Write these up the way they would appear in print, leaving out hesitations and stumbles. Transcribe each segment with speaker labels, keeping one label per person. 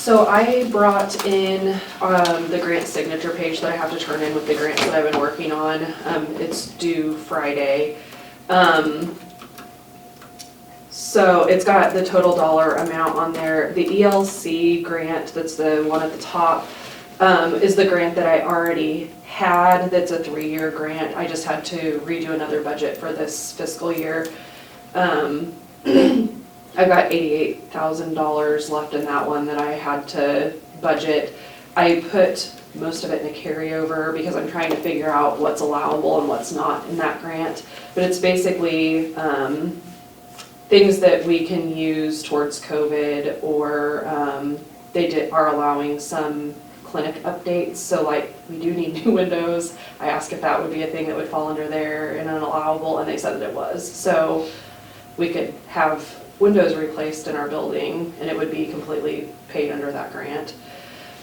Speaker 1: So I brought in the grant signature page that I have to turn in with the grants that I've been working on. It's due Friday. So it's got the total dollar amount on there. The ELC grant, that's the one at the top, is the grant that I already had. That's a 3-year grant. I just had to redo another budget for this fiscal year. I've got $88,000 left in that one that I had to budget. I put most of it in a carryover because I'm trying to figure out what's allowable and what's not in that grant. But it's basically things that we can use towards COVID, or they are allowing some clinic updates. So like, we do need new windows. I asked if that would be a thing that would fall under there and an allowable, and they said that it was. So we could have windows replaced in our building and it would be completely paid under that grant.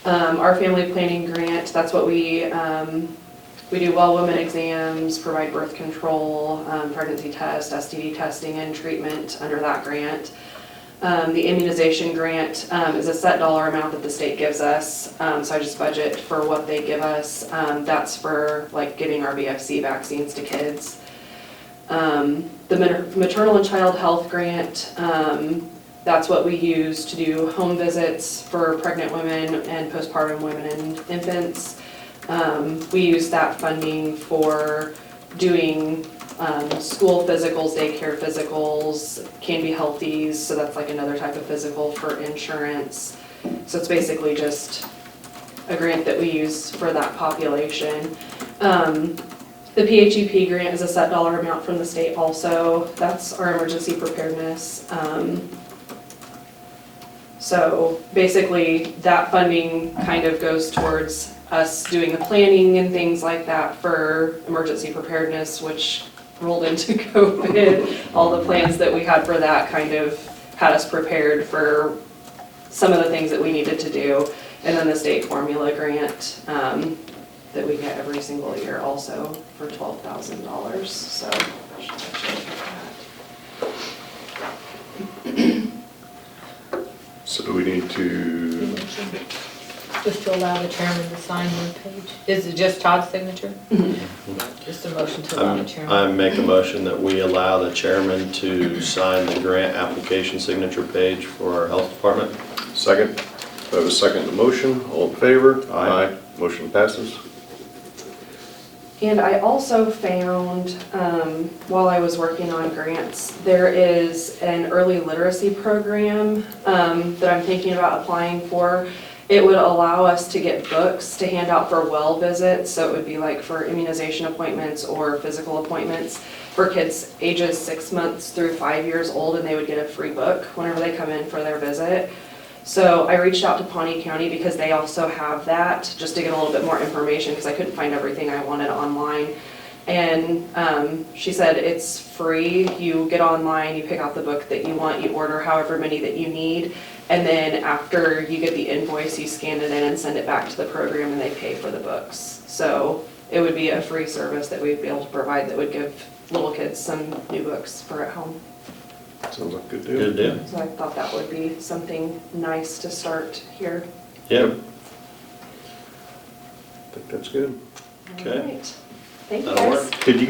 Speaker 1: Our family planning grant, that's what we do well women exams, provide birth control, pregnancy test, STD testing and treatment under that grant. The immunization grant is a set dollar amount that the state gives us, so I just budget for what they give us. That's for like giving our VFC vaccines to kids. The Maternal and Child Health Grant, that's what we use to do home visits for pregnant women and postpartum women and infants. We use that funding for doing school physicals, daycare physicals, Can Be Healthies, so that's like another type of physical for insurance. So it's basically just a grant that we use for that population. The PHEP grant is a set dollar amount from the state also. That's our emergency preparedness. So basically that funding kind of goes towards us doing the planning and things like that for emergency preparedness, which rolled into COVID. All the plans that we had for that kind of had us prepared for some of the things that we needed to do. And then the state formula grant that we get every single year also for $12,000. So I should actually look at that.
Speaker 2: So do we need to?
Speaker 3: Just to allow the chairman to sign one page. Is it just Todd's signature?
Speaker 1: Mm-hmm.
Speaker 3: Just a motion to allow the chairman.
Speaker 4: I make a motion that we allow the chairman to sign the grant application signature page for our health department.
Speaker 2: Second. I have a second to the motion. All in favor?
Speaker 4: Aye.
Speaker 2: Motion passes.
Speaker 1: And I also found, while I was working on grants, there is an early literacy program that I'm thinking about applying for. It would allow us to get books to hand out for well visits, so it would be like for immunization appointments or physical appointments for kids ages 6 months through 5 years old, and they would get a free book whenever they come in for their visit. So I reached out to Pawnee County because they also have that, just to get a little bit more information because I couldn't find everything I wanted online. And she said it's free. You get online, you pick out the book that you want, you order however many that you need, and then after you get the invoice, you scan it in and send it back to the program and they pay for the books. So it would be a free service that we'd be able to provide that would give little kids some new books for at home.
Speaker 2: Sounds like a good deal.
Speaker 4: Good deal.
Speaker 1: So I thought that would be something nice to start here.
Speaker 4: Yep.
Speaker 2: I think that's good.
Speaker 4: Okay.
Speaker 1: All right. Thank you
Speaker 4: That'll
Speaker 1: guys.
Speaker 4: work.
Speaker 2: Did you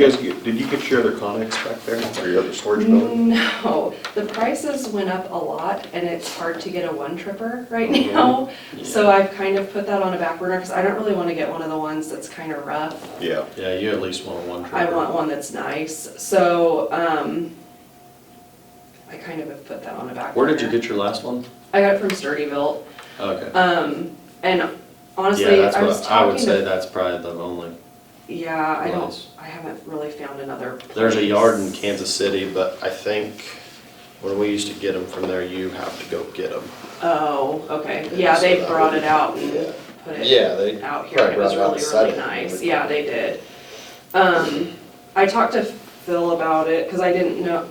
Speaker 2: get your other Connex back there, or your other storage building?
Speaker 1: No, the prices went up a lot and it's hard to get a one-tripper right now. So I've kind of put that on a back burner because I don't really want to get one of the ones that's kind of rough.
Speaker 2: Yeah.
Speaker 4: Yeah, you at least want one.
Speaker 1: I want one that's nice. So I kind of have put that on a back burner.
Speaker 4: Where did you get your last one?
Speaker 1: I got it from Sturdyville.
Speaker 4: Okay.
Speaker 1: And honestly,
Speaker 4: Yeah, that's
Speaker 1: I was
Speaker 4: what I would
Speaker 1: talking
Speaker 4: say.
Speaker 1: to,
Speaker 4: That's probably the only.
Speaker 1: yeah,
Speaker 4: Nice.
Speaker 1: I haven't really found another place.
Speaker 4: There's a yard in Kansas City, but I think when we used to get them from there, you have to go get them.
Speaker 1: Oh, okay.
Speaker 4: Yeah,
Speaker 1: Yeah,
Speaker 4: so
Speaker 1: they
Speaker 4: that
Speaker 1: brought
Speaker 4: would-
Speaker 1: it out and
Speaker 4: Yeah.
Speaker 1: put it
Speaker 4: Yeah, they
Speaker 1: out here. And it was
Speaker 4: probably
Speaker 1: really,
Speaker 4: brought it
Speaker 1: really
Speaker 4: outside.
Speaker 1: nice. Yeah, they did. I talked to Phil about it because I didn't know.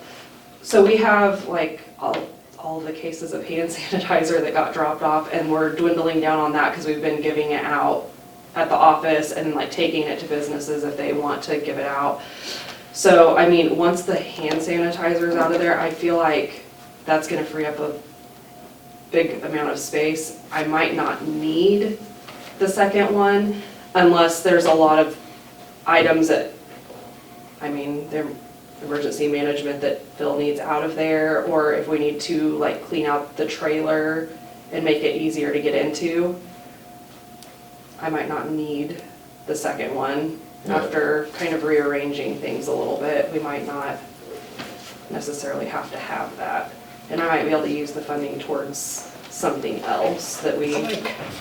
Speaker 1: So we have like all the cases of hand sanitizer that got dropped off, and we're dwindling down on that because we've been giving it out at the office and like taking it to businesses if they want to give it out. So, I mean, once the hand sanitizer is out of there, I feel like that's gonna free up big amount of space. I might not need the second one unless there's a lot of items that, I mean, they're emergency management that Phil needs out of there, or if we need to like clean out the trailer and make it easier to get into. I might not need the second one.
Speaker 4: Yeah.
Speaker 1: After kind of rearranging things a little bit, we might not necessarily have to have that. And I might be able to use the funding towards something else that we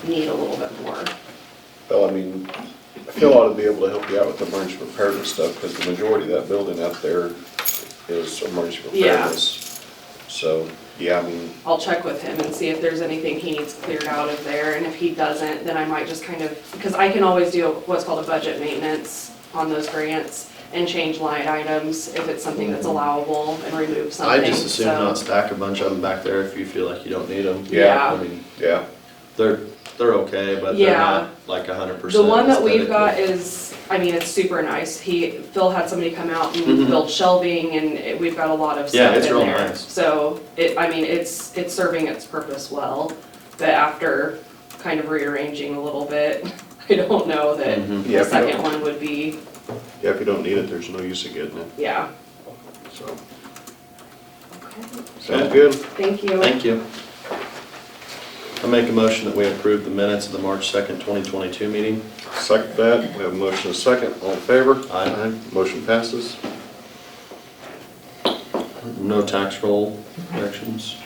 Speaker 1: need a little bit more.
Speaker 2: Well, I mean, Phil ought to be able to help you out with emergency preparedness stuff, because the majority of that building out there is emergency preparedness. So, yeah, I mean,
Speaker 1: I'll check with him and see if there's anything he needs cleared out of there, and if he doesn't, then I might just kind of, because I can always do what's called a budget maintenance on those grants and change line items if it's something that's allowable and remove something.
Speaker 4: I just assume
Speaker 1: so-
Speaker 4: not stack a bunch of them back there if you feel like you don't need them.
Speaker 1: Yeah.
Speaker 4: I mean,
Speaker 2: yeah,
Speaker 4: they're okay, but they're
Speaker 1: Yeah.
Speaker 4: not like 100%.
Speaker 1: The one that we've got
Speaker 4: aesthetically.
Speaker 1: is, I mean, it's super nice. Phil had somebody come out and
Speaker 4: Mhm.
Speaker 1: build shelving, and we've got a lot of
Speaker 4: Yeah,
Speaker 1: stuff
Speaker 4: it's
Speaker 1: in
Speaker 4: real
Speaker 1: there.
Speaker 4: nice.
Speaker 1: So I mean, it's serving its purpose well, but after kind of rearranging a little bit, I don't know that
Speaker 4: Mhm.
Speaker 2: Yeah,
Speaker 1: the
Speaker 2: if you don't-
Speaker 1: second one would be,
Speaker 2: yeah, if you don't need it, there's no use of getting it,
Speaker 1: yeah.
Speaker 2: so.
Speaker 1: Okay.
Speaker 2: Sounds good.
Speaker 1: Thank you.
Speaker 4: Thank you. I make a motion that we approve the minutes of the March 2nd, 2022 meeting.
Speaker 2: Second that, we have a motion and a second, all in favor?
Speaker 4: Aye.
Speaker 2: Motion passes.
Speaker 4: No tax roll corrections.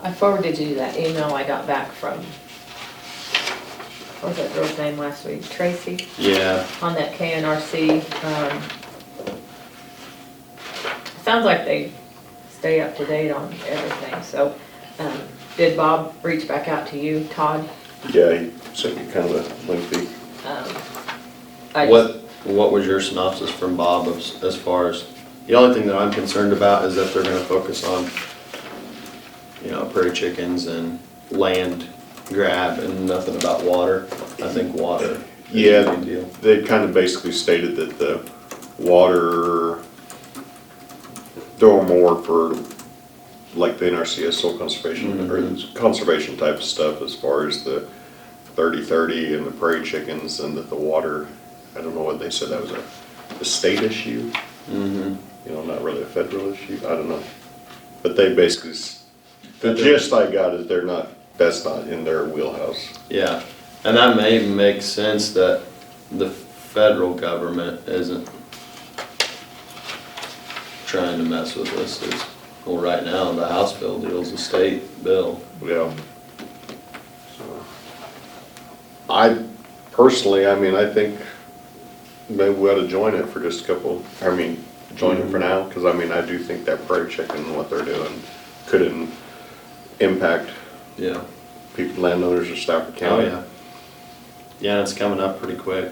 Speaker 3: I forwarded you that email I got back from, what was that girl's name last week, Tracy,
Speaker 4: Yeah,
Speaker 3: on that KNRC. Sounds like they stay up to date on everything, so, did Bob reach back out to you, Todd?
Speaker 2: Yeah, he sent me kind of a lengthy,
Speaker 3: I just-
Speaker 4: what was your synopsis from Bob as far as, the only thing that I'm concerned about is that they're gonna focus on, prairie chickens and land grab and nothing about water. I think water is
Speaker 2: Yeah.
Speaker 4: a big deal.
Speaker 2: they kind of basically stated that the water, there were more for like the NRCS soil conservation, or conservation type of stuff as far as the 30/30 and the prairie chickens, and that the water, I don't know what they said, that was a state issue,
Speaker 4: Mm-hmm.
Speaker 2: not really a federal issue, I don't know. But they basically, the gist I got is that's not in their wheelhouse.
Speaker 4: Yeah, and that may make sense that the federal government isn't trying to mess with us. Well, right now, the House bill deals a state bill.
Speaker 2: Yeah. So, I personally, I think maybe we ought to join it for just a couple, join it for now, because I do think that prairie chicken and what they're doing could impact
Speaker 4: Yeah.
Speaker 2: people, landowners of Stafford
Speaker 4: Oh,
Speaker 2: County.
Speaker 4: yeah. Yeah, and it's coming up pretty quick.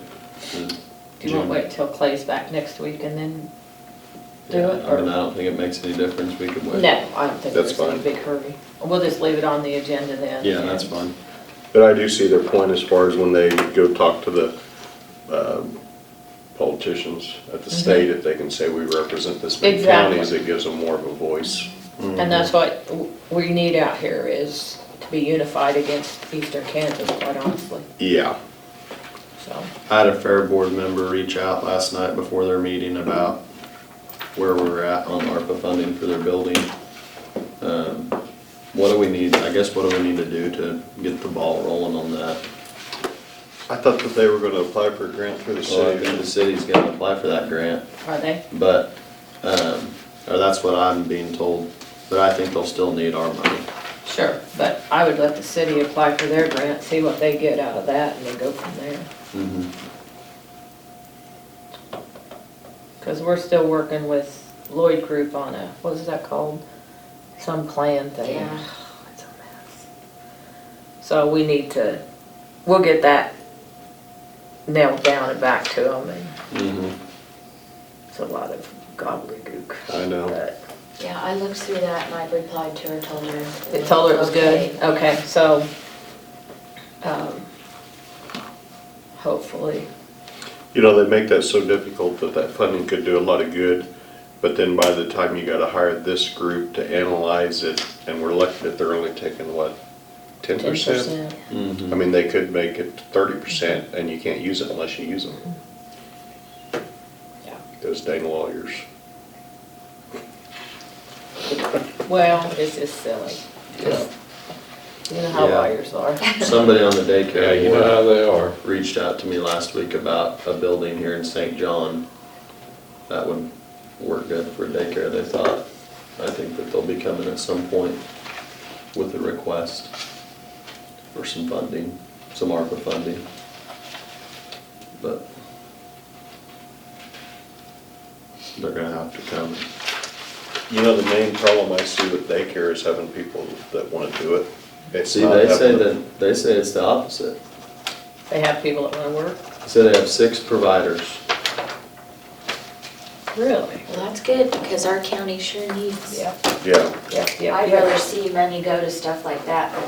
Speaker 3: Do you want to wait till Clay's back next week and then do
Speaker 4: Yeah,
Speaker 3: it?
Speaker 4: I mean, I don't think it makes any difference. We could wait.
Speaker 3: No, I don't think
Speaker 2: That's
Speaker 3: there's any
Speaker 2: fine.
Speaker 3: big hurry. We'll just leave it on the agenda then.
Speaker 4: Yeah, that's fine.
Speaker 2: But I do see their point as far as when they go talk to the politicians at the state, if they can say we represent this many
Speaker 3: Exactly.
Speaker 2: counties, it gives them more of a voice.
Speaker 3: And that's what we need out here, is to be unified against eastern Kansas, quite honestly,
Speaker 2: Yeah.
Speaker 3: so.
Speaker 4: I had a fair board member reach out last night before their meeting about where we're at on ARPA funding for their building. What do we need, I guess what do we need to do to get the ball rolling on that?
Speaker 2: I thought that they were gonna apply for a grant through the
Speaker 4: So I
Speaker 2: city.
Speaker 4: think the city's gonna apply for that grant,
Speaker 3: Are they?
Speaker 4: but, or that's what I'm being told, but I think they'll still need our money.
Speaker 3: Sure, but I would let the city apply for their grant, see what they get out of that, and then go from there.
Speaker 4: Mm-hmm.
Speaker 3: Because we're still working with Lloyd Group on what is that called? Some plan thing.
Speaker 5: Yeah.
Speaker 3: It's a mess. So we'll get that nailed down and back to them, and
Speaker 4: Mm-hmm.
Speaker 3: it's a lot of gobbledygook.
Speaker 2: I know.
Speaker 3: But
Speaker 5: Yeah, I looked through that and I replied to her, told her.
Speaker 3: it told her it was good? Okay, so, hopefully,
Speaker 2: You know, they make that so difficult that that funding could do a lot of good, but then by the time you gotta hire this group to analyze it, and we're lucky that they're only taking, what, 10%?
Speaker 3: 10%.
Speaker 2: I mean, they could make it 30%, and you can't use it unless you use them.
Speaker 3: Yeah.
Speaker 2: Those dang lawyers.
Speaker 3: Well, it's just silly.
Speaker 4: Yeah.
Speaker 3: You know how
Speaker 4: Yeah.
Speaker 3: lawyers are.
Speaker 4: Somebody on the
Speaker 6: Yeah,
Speaker 4: daycare
Speaker 6: you know how they are.
Speaker 4: reached out to me last week about a building here in St. John that would work good for daycare, they thought. I think that they'll be coming at some point with a request for some funding, some ARPA funding. But they're gonna have to come.
Speaker 2: You know, the main problem I see with daycare is having people that wanna do it. It's
Speaker 4: See,
Speaker 2: not
Speaker 4: they say
Speaker 2: having the-
Speaker 4: that, they say it's the opposite.
Speaker 3: They have people that wanna work?
Speaker 4: They say they have 6 providers.
Speaker 3: Really?
Speaker 5: Well, that's good, because our county sure needs.
Speaker 3: Yeah,
Speaker 2: Yeah,
Speaker 3: yeah, yeah.
Speaker 5: I'd
Speaker 3: yeah.
Speaker 5: rather see money go to stuff like that than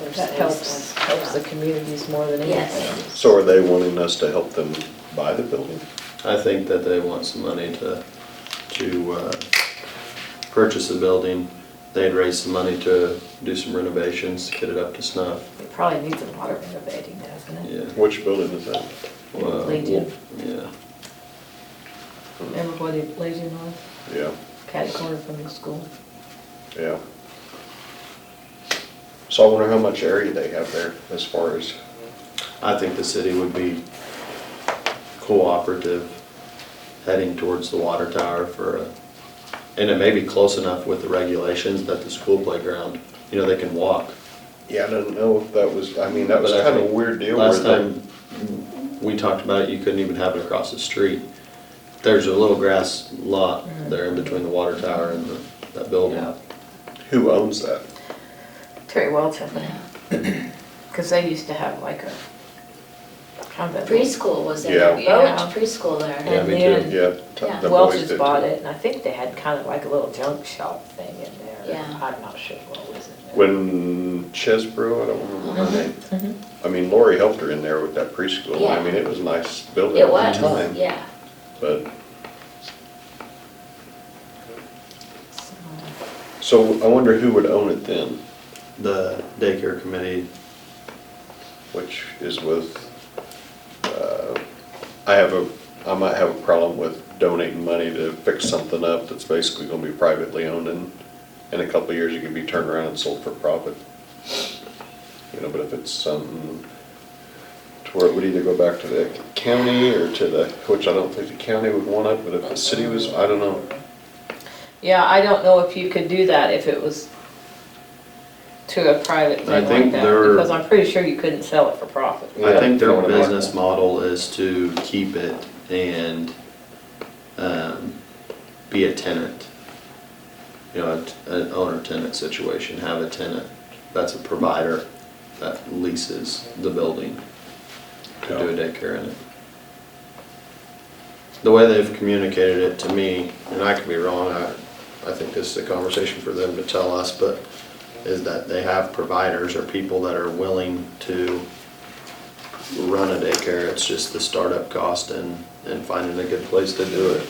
Speaker 5: other
Speaker 3: That
Speaker 5: stuff.
Speaker 3: helps the communities more than
Speaker 5: Yes.
Speaker 3: anything.
Speaker 2: so are they wanting us to help them buy the building?
Speaker 4: I think that they want some money to purchase a building. They'd raise some money to do some renovations, get it up to snuff.
Speaker 3: It probably needs a lot of renovating, doesn't it?
Speaker 4: Yeah.
Speaker 2: Which building is that?
Speaker 4: Well,
Speaker 3: Legion.
Speaker 4: Yeah.
Speaker 3: Remember what Legion was?
Speaker 2: Yeah,
Speaker 3: Catty corner from the school.
Speaker 2: yeah. So I wonder how much area they have there as far as,
Speaker 4: I think the city would be cooperative heading towards the water tower and it may be close enough with the regulations that the school playground, you know, they can walk.
Speaker 2: yeah, I don't know if that was, I mean, that was
Speaker 4: But I
Speaker 2: kind of a
Speaker 4: think
Speaker 2: weird deal. where
Speaker 4: Last
Speaker 2: they-
Speaker 4: time we talked about it, you couldn't even have it across the street. There's a little grass lot there in between the water tower and that building.
Speaker 3: Yeah.
Speaker 2: Who owns that?
Speaker 3: Terry Welch, I think. Because they used to have like a kind of a.
Speaker 5: Preschool was there,
Speaker 2: Yeah.
Speaker 5: I went
Speaker 3: Yeah.
Speaker 5: to preschool there.
Speaker 4: Yeah,
Speaker 3: And
Speaker 4: me too.
Speaker 3: then
Speaker 2: Yeah.
Speaker 5: Yeah.
Speaker 2: the boys
Speaker 3: Welch's
Speaker 2: did
Speaker 3: bought
Speaker 2: too.
Speaker 3: it, and I think they had kind of like a little junk shop thing in there.
Speaker 5: Yeah.
Speaker 3: I'm not sure what was in there.
Speaker 2: When Chesbro, I don't remember her name.
Speaker 3: Mhm.
Speaker 2: I mean, Lori helped her in there with that preschool. I
Speaker 5: Yeah.
Speaker 2: mean, it was a nice building
Speaker 5: It
Speaker 2: at
Speaker 5: was,
Speaker 2: the time.
Speaker 5: yeah.
Speaker 2: But, so I wonder who would own it then,
Speaker 4: The daycare committee,
Speaker 2: which is with, I might have a problem with donating money to fix something up that's basically gonna be privately owned, and in a couple of years, it could be turned around and sold for profit. You know, but if it's something to where it would either go back to the county or to the, which I don't think the county would want it, but if the city was, I don't know.
Speaker 3: Yeah, I don't know if you could do that if it was to a private
Speaker 4: I
Speaker 3: thing like
Speaker 4: think
Speaker 3: that,
Speaker 4: they're-
Speaker 3: because I'm pretty sure you couldn't sell it for profit.
Speaker 4: I think their
Speaker 2: Yeah.
Speaker 4: business model is to keep it and be a tenant. You know, an owner-tenant situation, have a tenant that's a provider that leases the building to do a daycare in it. The way they've communicated it to me, and I could be wrong, I think this is a conversation for them to tell us, but is that they have providers or people that are willing to run a daycare. It's just the startup cost and finding a good place to do it.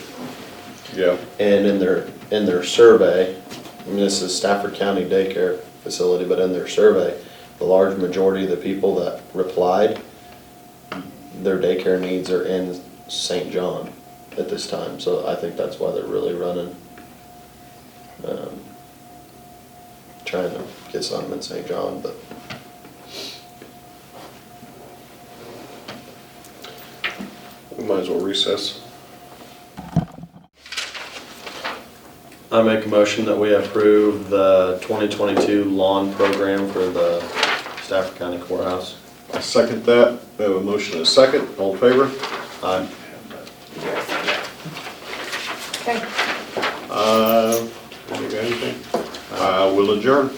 Speaker 2: Yeah,
Speaker 4: And in their survey, I mean, this is Stafford County Daycare Facility, but in their survey, the large majority of the people that replied, their daycare needs are in St. John at this time. So I think that's why they're really running, trying to get something in St. John, but.
Speaker 2: we might as well recess.
Speaker 4: I make a motion that we approve the 2022 lawn program for the Stafford County Courthouse.
Speaker 2: I second that. We have a motion and a second. All in favor?
Speaker 4: Aye.
Speaker 3: Okay.
Speaker 2: You got anything? We'll adjourn.